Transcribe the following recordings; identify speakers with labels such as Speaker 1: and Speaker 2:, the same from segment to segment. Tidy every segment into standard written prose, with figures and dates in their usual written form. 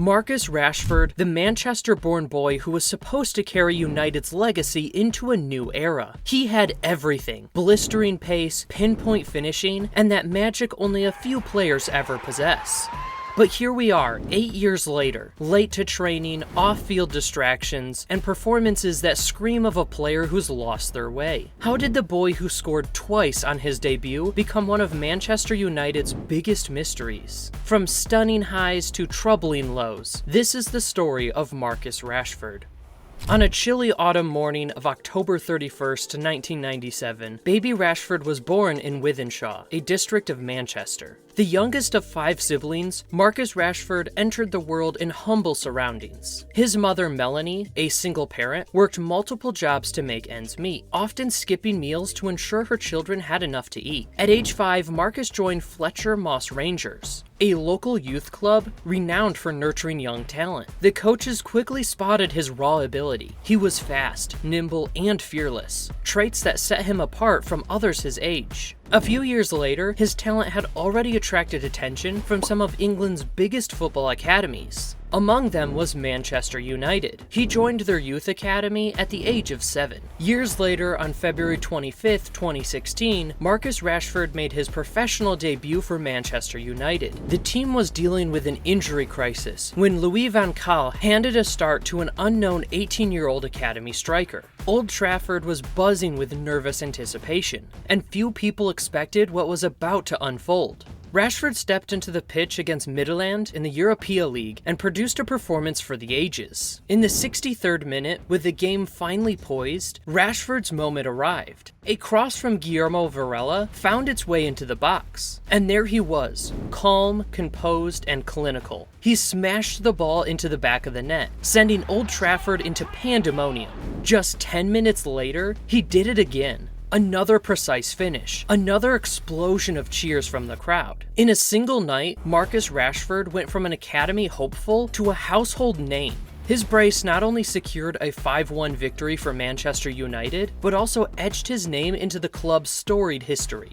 Speaker 1: Marcus Rashford, the Manchester-born boy who was supposed to carry United's legacy into a new era. He had everything: blistering pace, pinpoint finishing, and that magic only a few players ever possess. But here we are, 8 years later, late to training, off-field distractions, and performances that scream of a player who's lost their way. How did the boy who scored twice on his debut become one of Manchester United's biggest mysteries? From stunning highs to troubling lows, this is the story of Marcus Rashford. On a chilly autumn morning of October 31st, 1997, baby Rashford was born in Wythenshawe, a district of Manchester. The youngest of 5 siblings, Marcus Rashford entered the world in humble surroundings. His mother, Melanie, a single parent, worked multiple jobs to make ends meet, often skipping meals to ensure her children had enough to eat. At age 5, Marcus joined Fletcher Moss Rangers, a local youth club renowned for nurturing young talent. The coaches quickly spotted his raw ability. He was fast, nimble, and fearless, traits that set him apart from others his age. A few years later, his talent had already attracted attention from some of England's biggest football academies. Among them was Manchester United. He joined their youth academy at the age of 7. Years later, on February 25th, 2016, Marcus Rashford made his professional debut for Manchester United. The team was dealing with an injury crisis when Louis van Gaal handed a start to an unknown 18-year-old academy striker. Old Trafford was buzzing with nervous anticipation, and few people expected what was about to unfold. Rashford stepped into the pitch against Midtjylland in the Europa League and produced a performance for the ages. In the 63rd minute, with the game finally poised, Rashford's moment arrived. A cross from Guillermo Varela found its way into the box, and there he was, calm, composed, and clinical. He smashed the ball into the back of the net, sending Old Trafford into pandemonium. Just 10 minutes later, he did it again. Another precise finish, another explosion of cheers from the crowd. In a single night, Marcus Rashford went from an academy hopeful to a household name. His brace not only secured a 5-1 victory for Manchester United, but also etched his name into the club's storied history.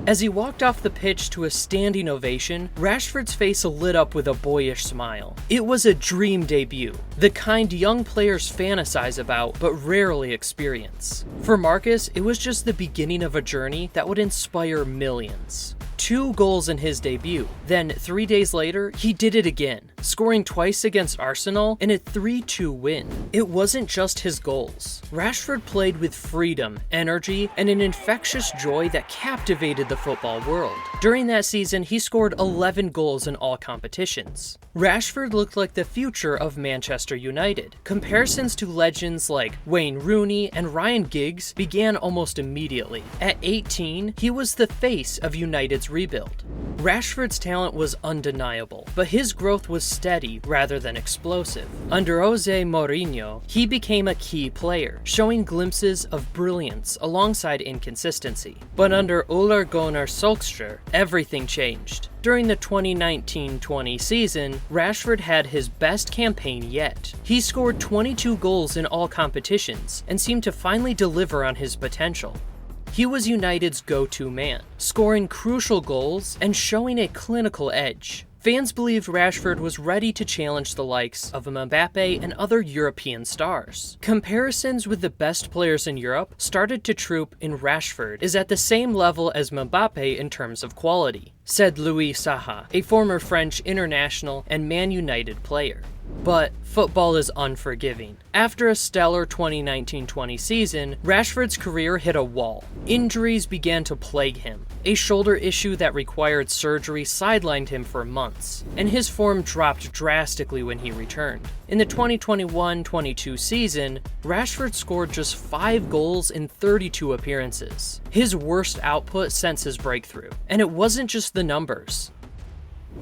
Speaker 1: As he walked off the pitch to a standing ovation, Rashford's face lit up with a boyish smile. It was a dream debut, the kind young players fantasize about but rarely experience. For Marcus, it was just the beginning of a journey that would inspire millions. 2 goals in his debut. Then, 3 days later, he did it again, scoring twice against Arsenal in a 3-2 win. It wasn't just his goals. Rashford played with freedom, energy, and an infectious joy that captivated the football world. During that season, he scored 11 goals in all competitions. Rashford looked like the future of Manchester United. Comparisons to legends like Wayne Rooney and Ryan Giggs began almost immediately. At 18, he was the face of United's rebuild. Rashford's talent was undeniable, but his growth was steady rather than explosive. Under Jose Mourinho, he became a key player, showing glimpses of brilliance alongside inconsistency. But under Ole Gunnar Solskjaer, everything changed. During the 2019-20 season, Rashford had his best campaign yet. He scored 22 goals in all competitions and seemed to finally deliver on his potential. He was United's go-to man, scoring crucial goals and showing a clinical edge. Fans believed Rashford was ready to challenge the likes of Mbappe and other European stars. Comparisons with the best players in Europe started to troop in Rashford is at the same level as Mbappe in terms of quality, said Louis Saha, a former French international and Man United player. But football is unforgiving. After a stellar 2019-20 season, Rashford's career hit a wall. Injuries began to plague him. A shoulder issue that required surgery sidelined him for months, and his form dropped drastically when he returned. In the 2021-22 season, Rashford scored just 5 goals in 32 appearances, his worst output since his breakthrough. And it wasn't just the numbers.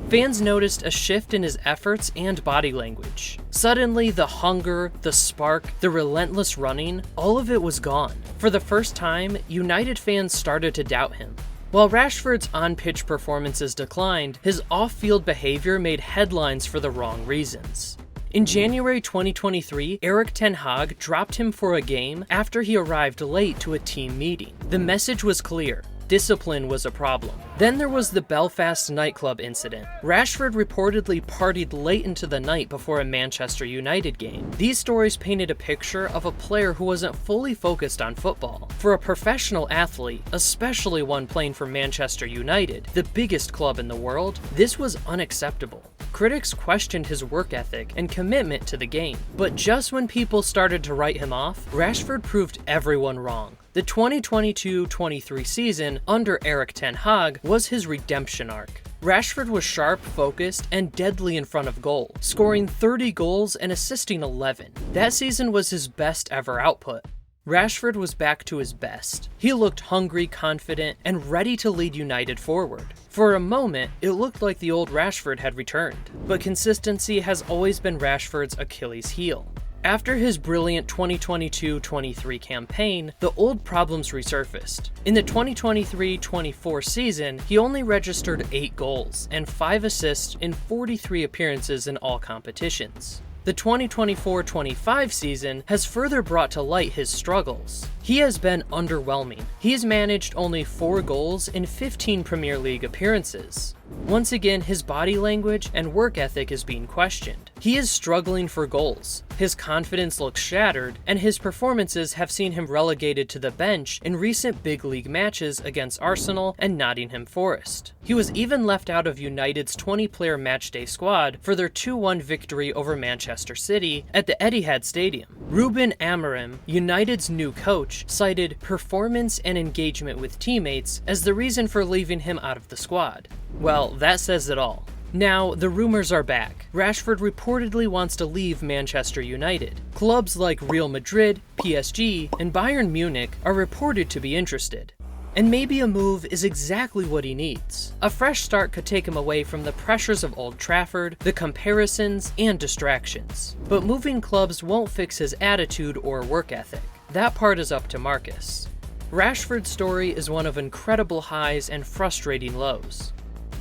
Speaker 1: Fans noticed a shift in his efforts and body language. Suddenly, the hunger, the spark, the relentless running, all of it was gone. For the first time, United fans started to doubt him. While Rashford's on-pitch performances declined, his off-field behavior made headlines for the wrong reasons. In January 2023, Erik ten Hag dropped him for a game after he arrived late to a team meeting. The message was clear: Discipline was a problem. Then there was the Belfast nightclub incident. Rashford reportedly partied late into the night before a Manchester United game. These stories painted a picture of a player who wasn't fully focused on football. For a professional athlete, especially one playing for Manchester United, the biggest club in the world, this was unacceptable. Critics questioned his work ethic and commitment to the game. But just when people started to write him off, Rashford proved everyone wrong. The 2022-23 season under Erik ten Hag was his redemption arc. Rashford was sharp, focused, and deadly in front of goal, scoring 30 goals and assisting 11. That season was his best ever output. Rashford was back to his best. He looked hungry, confident, and ready to lead United forward. For a moment, it looked like the old Rashford had returned, but consistency has always been Rashford's Achilles heel. After his brilliant 2022-23 campaign, the old problems resurfaced. In the 2023-24 season, he only registered 8 goals and 5 assists in 43 appearances in all competitions. The 2024-25 season has further brought to light his struggles. He has been underwhelming. He has managed only 4 goals in 15 Premier League appearances. Once again, his body language and work ethic is being questioned. He is struggling for goals. His confidence looks shattered, and his performances have seen him relegated to the bench in recent big league matches against Arsenal and Nottingham Forest. He was even left out of United's 20-player matchday squad for their 2-1 victory over Manchester City at the Etihad Stadium. Ruben Amorim, United's new coach, cited performance and engagement with teammates as the reason for leaving him out of the squad. Well, that says it all. Now, the rumors are back. Rashford reportedly wants to leave Manchester United. Clubs like Real Madrid, PSG, and Bayern Munich are reported to be interested. And maybe a move is exactly what he needs. A fresh start could take him away from the pressures of Old Trafford, the comparisons, and distractions. But moving clubs won't fix his attitude or work ethic. That part is up to Marcus. Rashford's story is one of incredible highs and frustrating lows.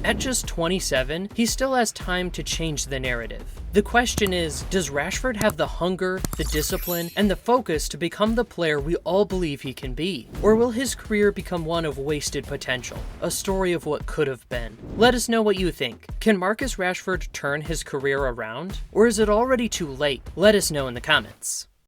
Speaker 1: At just 27, he still has time to change the narrative. The question is, does Rashford have the hunger, the discipline, and the focus to become the player we all believe he can be? Or will his career become one of wasted potential, a story of what could have been? Let us know what you think. Can Marcus Rashford turn his career around? Or is it already too late? Let us know in the comments.